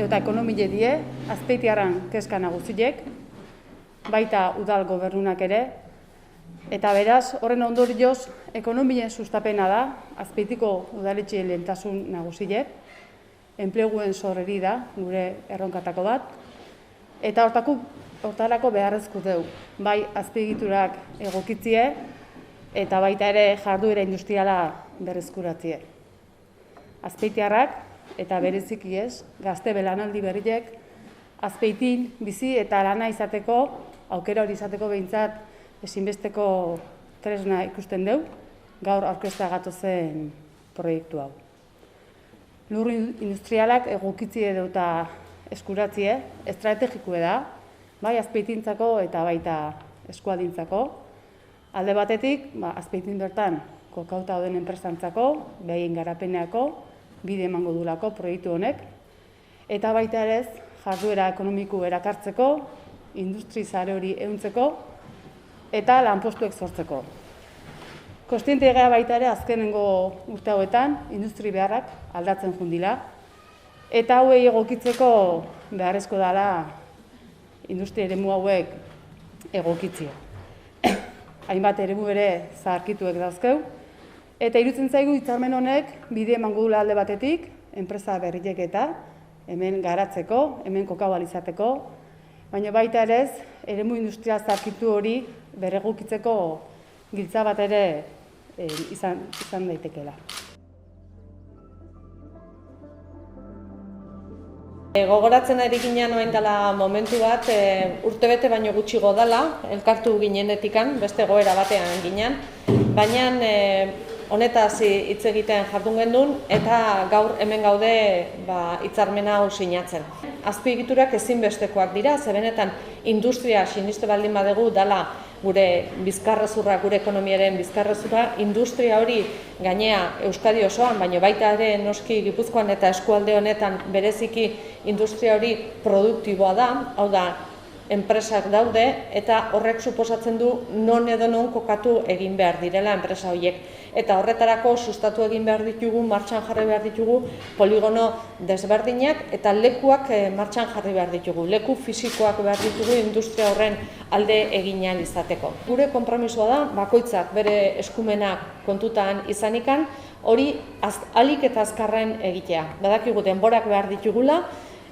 eta ekonomile die, Azpeitiarran kezka nagusiek, baita udal gobernunak ere, eta beraz, horren ondorioz, ekonomien sustapena da, Azpeitiko udaletxeen lehentasun nagusiek, enpleguen sorreri da, gure erronkatako bat, eta hortarako beharrezko dugu, bai azpiegiturak egokitzie, eta baita ere jarduera industriala berrezkuratzie. Azpeitiarrak, eta bereziki ez, gazte belanaldi berriek, Azpeitin bizi eta lana izateko, aukera hori izateko behintzat, ezinbesteko tresna ikusten dugu, gaur aurkeztea gatozen proiektu hau. Lur industrialak egokitzie eta eskuratzie, estrategikoa da, bai Azpeitintzako eta baita eskualdintzako. Alde batetik, Azpeitin bertan kokauta dauden enpresantzako, behaien garapeneako, bide emango dulako proiektu honek, eta baita ere jarduera ekonomiko erakartzeko, industri sare hori ehuntzeko, eta lanpostuek sortzeko. Kontziente gara baita ere azkenengo urte hauetan, industri beharrak aldatzen jundila, eta hauei egokitzeko beharrezko dela industri eremu hauek egokitzea. Hainbat eremu ere zaharkituek dauzkeu, eta iruditzen zaigu hitzarmen honek bide emango dula alde batetik, enpresa berriek eta hemen garatzeko, hemen kokabal izateko, baina baita ere eremu industria zaharkitu hori berregokitzeko giltza bat ere izan daitekeela. Gogoratzen ari ginen orain dela momentu bat, urtebete baino gutxigo dela, elkartu ginenetikan, beste egoera batean ginen, baina honetaz hitz egiten jardun gendun eta gaur hemen gaude hitzarmena hau sinatzen. Azpiegiturak ezinbestekoak dira, ze benetan industria siniste baldin badegu dela gure bizkarrezurra, gure ekonomiaren bizkarrezurra, industria hori gainea Euskadi osoan, baina baita ere noski Gipuzkoan eta eskualde honetan bereziki industria hori produktiboa da, hau da, enpresak daude eta horrek suposatzen du non edo non kokatu egin behar direla enpresa horiek. Eta horretarako sustatu egin behar ditugu, martxan jarri behar ditugu poligono desberdinak eta lekuak martxan jarri behar ditugu. Leku fisikoak behar ditugu industria horren alde egin ahal izateko. Gure konpromisoa da, bakoitzak bere eskumenak kontutan izanikan, hori ahalik eta azkarren egitea. Badakigu denborak behar ditugula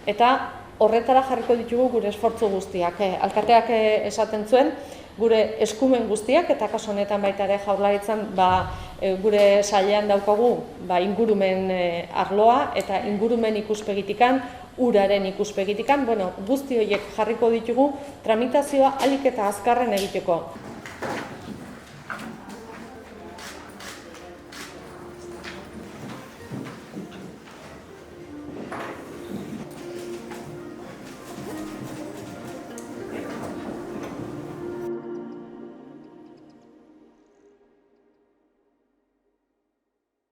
eta horretara jarriko ditugu gure esfortzu guztiak. Alkateak esaten zuen, gure eskumen guztiak, eta kasu honetan baita ere Jaurlaritzan gure sailean daukagu ingurumen arloa eta ingurumen ikuspegitikan, uraren ikuspegitikan, guzti horiek jarriko ditugu tramitazioa ahalik eta azkarren egiteko.